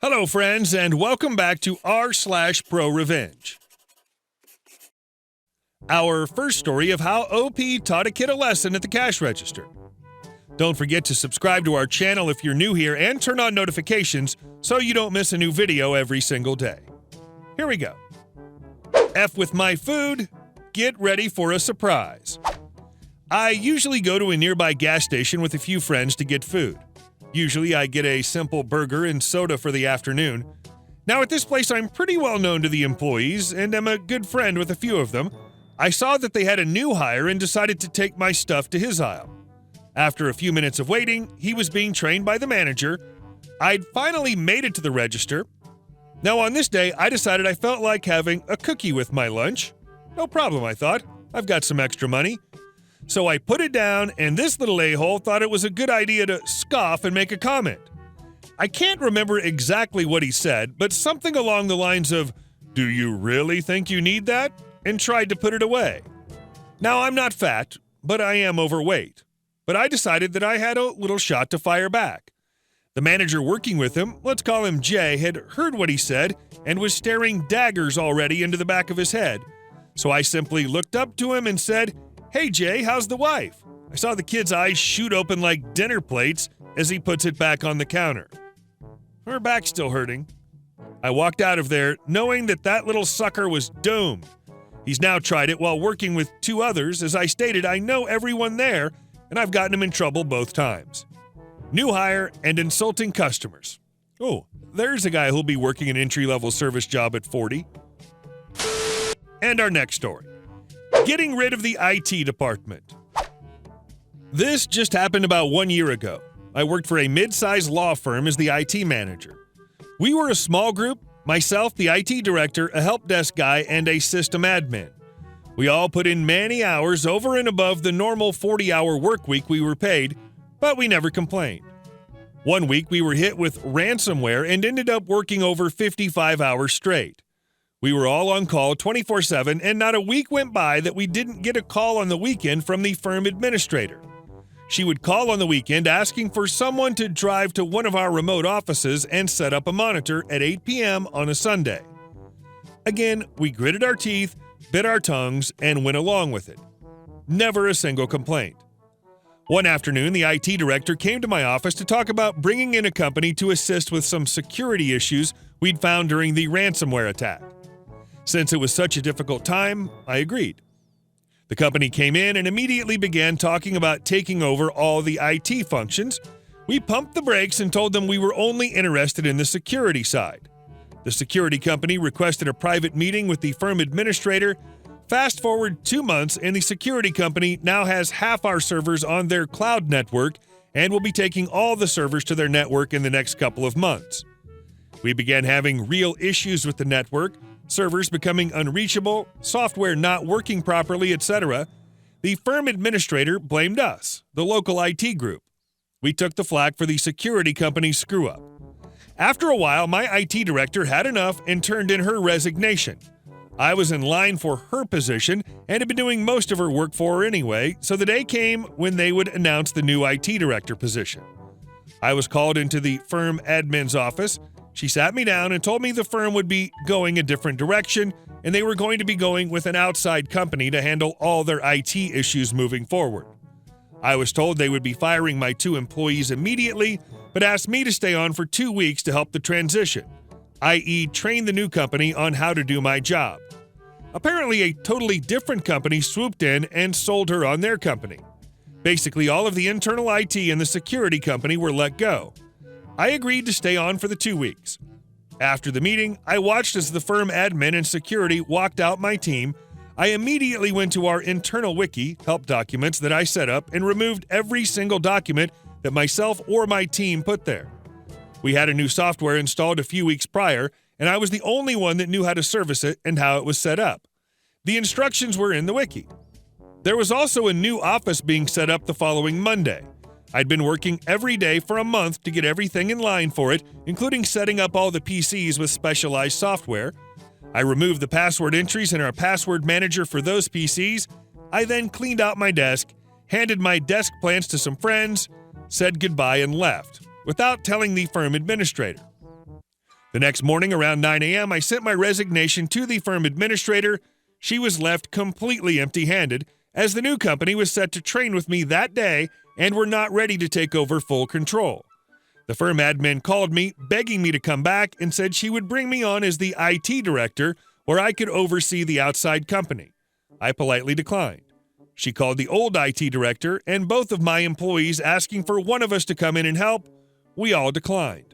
Hello, friends, and welcome back to r/ProRevenge. Our first story of how OP taught a kid a lesson at the cash register. Don't forget to subscribe to our channel if you're new here and turn on notifications so you don't miss a new video every single day. Here we go. F with my food, get ready for a surprise. I usually go to a nearby gas station with a few friends to get food. Usually I get a simple burger and soda for the afternoon. Now at this place I'm pretty well known to the employees and am a good friend with a few of them. I saw that they had a new hire and decided to take my stuff to his aisle. After a few minutes of waiting, he was being trained by the manager. I'd finally made it to the register. Now on this day, I decided I felt like having a cookie with my lunch. No problem, I thought. I've got some extra money. So I put it down, and this little a-hole thought it was a good idea to scoff and make a comment. I can't remember exactly what he said, but something along the lines of, "Do you really think you need that?" and tried to put it away. Now, I'm not fat, but I am overweight. But I decided that I had a little shot to fire back. The manager working with him, let's call him Jay, had heard what he said and was staring daggers already into the back of his head. So I simply looked up to him and said, "Hey Jay, how's the wife?" I saw the kid's eyes shoot open like dinner plates as he puts it back on the counter. Her back's still hurting. I walked out of there knowing that that little sucker was doomed. He's now tried it while working with two others. As I stated, I know everyone there, and I've gotten him in trouble both times. New hire and insulting customers. Oh, there's a guy who'll be working an entry-level service job at 40. And our next story. Getting rid of the IT department. This just happened about 1 year ago. I worked for a mid-sized law firm as the IT manager. We were a small group, myself, the IT director, a help desk guy, and a system admin. We all put in many hours over and above the normal 40-hour work week we were paid, but we never complained. One week we were hit with ransomware and ended up working over 55 hours straight. We were all on call 24/7, and not a week went by that we didn't get a call on the weekend from the firm administrator. She would call on the weekend asking for someone to drive to one of our remote offices and set up a monitor at 8 p.m. on a Sunday. Again, we gritted our teeth, bit our tongues, and went along with it. Never a single complaint. One afternoon, the IT director came to my office to talk about bringing in a company to assist with some security issues we'd found during the ransomware attack. Since it was such a difficult time, I agreed. The company came in and immediately began talking about taking over all the IT functions. We pumped the brakes and told them we were only interested in the security side. The security company requested a private meeting with the firm administrator. Fast forward 2 months, and the security company now has half our servers on their cloud network and will be taking all the servers to their network in the next couple of months. We began having real issues with the network, servers becoming unreachable, software not working properly, etc. The firm administrator blamed us, the local IT group. We took the flak for the security company's screw-up. After a while, my IT director had enough and turned in her resignation. I was in line for her position and had been doing most of her work for her anyway, so the day came when they would announce the new IT director position. I was called into the firm admin's office. She sat me down and told me the firm would be going a different direction, and they were going to be going with an outside company to handle all their IT issues moving forward. I was told they would be firing my 2 employees immediately, but asked me to stay on for 2 weeks to help the transition, i.e. train the new company on how to do my job. Apparently, a totally different company swooped in and sold her on their company. Basically, all of the internal IT and the security company were let go. I agreed to stay on for the 2 weeks. After the meeting, I watched as the firm admin and security walked out my team. I immediately went to our internal wiki, help documents that I set up, and removed every single document that myself or my team put there. We had a new software installed a few weeks prior, and I was the only one that knew how to service it and how it was set up. The instructions were in the wiki. There was also a new office being set up the following Monday. I'd been working every day for a month to get everything in line for it, including setting up all the PCs with specialized software. I removed the password entries in our password manager for those PCs. I then cleaned out my desk, handed my desk plants to some friends, said goodbye and left, without telling the firm administrator. The next morning around 9 a.m., I sent my resignation to the firm administrator. She was left completely empty-handed, as the new company was set to train with me that day and were not ready to take over full control. The firm admin called me, begging me to come back, and said she would bring me on as the IT director, where I could oversee the outside company. I politely declined. She called the old IT director and both of my employees, asking for one of us to come in and help. We all declined.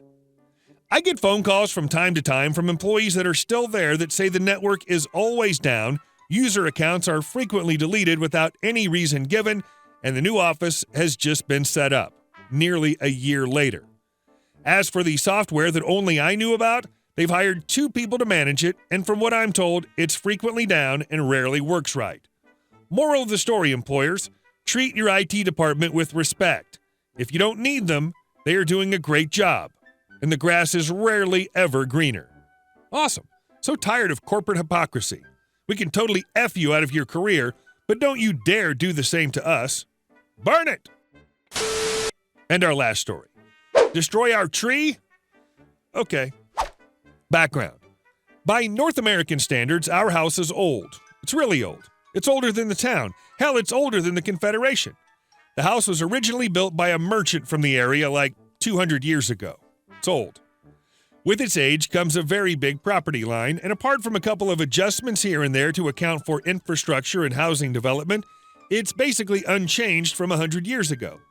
I get phone calls from time to time from employees that are still there that say the network is always down, user accounts are frequently deleted without any reason given, and the new office has just been set up, nearly a year later. As for the software that only I knew about, they've hired 2 people to manage it, and from what I'm told, it's frequently down and rarely works right. Moral of the story, employers, treat your IT department with respect. If you don't need them, they are doing a great job, and the grass is rarely ever greener. Awesome. So tired of corporate hypocrisy. We can totally F you out of your career, but don't you dare do the same to us. Burn it! And our last story. Destroy our tree? Okay. Background. By North American standards, our house is old. It's really old. It's older than the town. Hell, it's older than the Confederation. The house was originally built by a merchant from the area like 200 years ago. It's old. With its age comes a very big property line, and apart from a couple of adjustments here and there to account for infrastructure and housing development, it's basically unchanged from 100 years ago.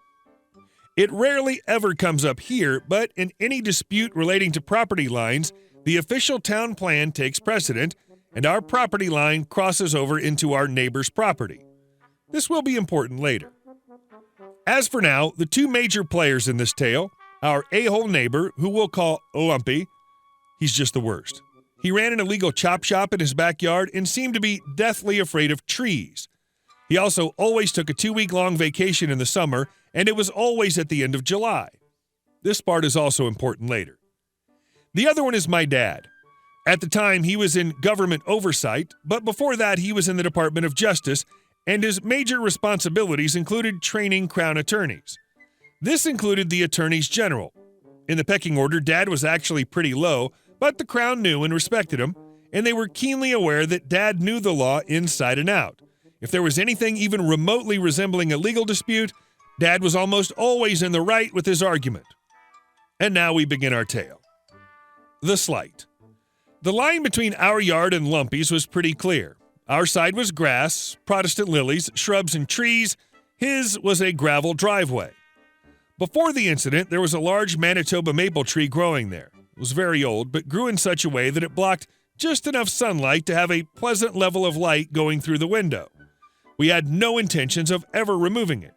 It rarely ever comes up here, but in any dispute relating to property lines, the official town plan takes precedent, and our property line crosses over into our neighbor's property. This will be important later. As for now, the 2 major players in this tale, our a-hole neighbor, who we'll call Lumpy, he's just the worst. He ran an illegal chop shop in his backyard and seemed to be deathly afraid of trees. He also always took a 2-week-long vacation in the summer, and it was always at the end of July. This part is also important later. The other one is my dad. At the time, he was in government oversight, but before that, he was in the Department of Justice, and his major responsibilities included training Crown attorneys. This included the attorneys general. In the pecking order, Dad was actually pretty low, but the Crown knew and respected him, and they were keenly aware that Dad knew the law inside and out. If there was anything even remotely resembling a legal dispute, Dad was almost always in the right with his argument. And now we begin our tale. The slight. The line between our yard and Lumpy's was pretty clear. Our side was grass, Protestant lilies, shrubs, and trees. His was a gravel driveway. Before the incident, there was a large Manitoba maple tree growing there. It was very old, but grew in such a way that it blocked just enough sunlight to have a pleasant level of light going through the window. We had no intentions of ever removing it.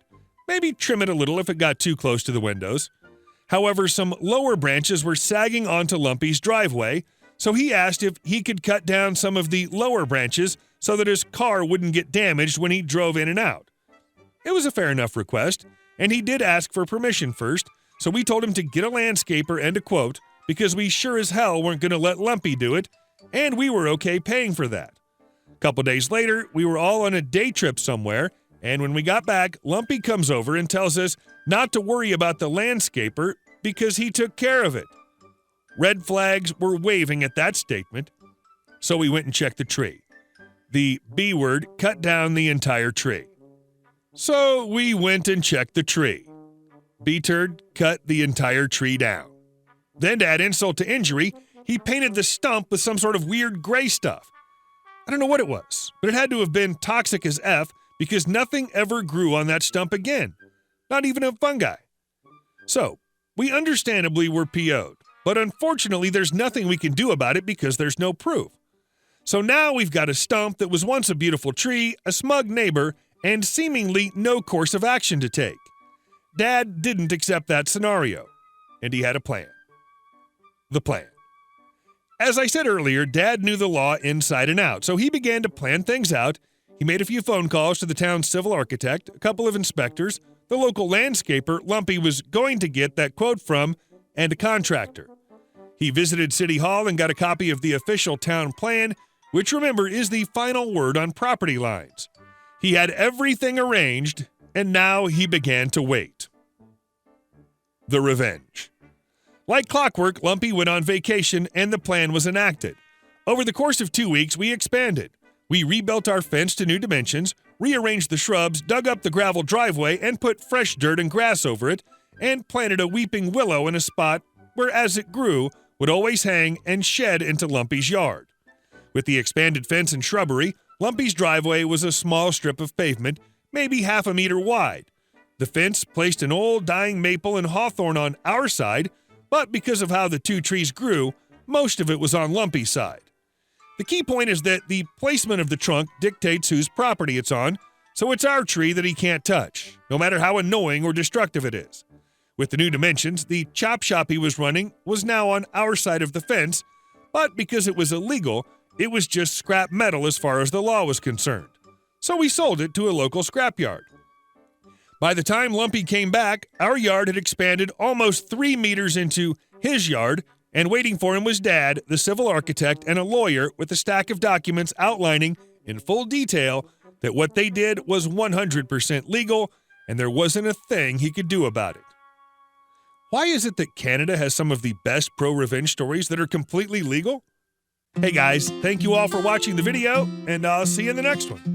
Maybe trim it a little if it got too close to the windows. However, some lower branches were sagging onto Lumpy's driveway, so he asked if he could cut down some of the lower branches so that his car wouldn't get damaged when he drove in and out. It was a fair enough request, and he did ask for permission first, so we told him to get a landscaper and a quote, because we sure as hell weren't going to let Lumpy do it, and we were okay paying for that. A couple days later, we were all on a day trip somewhere, and when we got back, Lumpy comes over and tells us not to worry about the landscaper because he took care of it. Red flags were waving at that statement, so we went and checked the tree. The B word cut down the entire tree. So we went and checked the tree. B-turd cut the entire tree down. Then to add insult to injury, he painted the stump with some sort of weird gray stuff. I don't know what it was, but it had to have been toxic as F because nothing ever grew on that stump again. Not even a fungi. So, we understandably were PO'd, but unfortunately there's nothing we can do about it because there's no proof. So now we've got a stump that was once a beautiful tree, a smug neighbor, and seemingly no course of action to take. Dad didn't accept that scenario, and he had a plan. The plan. As I said earlier, Dad knew the law inside and out, so he began to plan things out. He made a few phone calls to the town's civil architect, a couple of inspectors, the local landscaper Lumpy was going to get that quote from, and a contractor. He visited City Hall and got a copy of the official town plan, which, remember, is the final word on property lines. He had everything arranged, and now he began to wait. The revenge. Like clockwork, Lumpy went on vacation and the plan was enacted. Over the course of 2 weeks, we expanded. We rebuilt our fence to new dimensions, rearranged the shrubs, dug up the gravel driveway, and put fresh dirt and grass over it, and planted a weeping willow in a spot where, as it grew, would always hang and shed into Lumpy's yard. With the expanded fence and shrubbery, Lumpy's driveway was a small strip of pavement, maybe half a meter wide. The fence placed an old dying maple and hawthorn on our side, but because of how the two trees grew, most of it was on Lumpy's side. The key point is that the placement of the trunk dictates whose property it's on, so it's our tree that he can't touch, no matter how annoying or destructive it is. With the new dimensions, the chop shop he was running was now on our side of the fence, but because it was illegal, it was just scrap metal as far as the law was concerned. So we sold it to a local scrapyard. By the time Lumpy came back, our yard had expanded almost 3 meters into his yard, and waiting for him was Dad, the civil architect, and a lawyer with a stack of documents outlining in full detail that what they did was 100% legal and there wasn't a thing he could do about it. Why is it that Canada has some of the best pro-revenge stories that are completely legal? Hey guys, thank you all for watching the video, and I'll see you in the next one.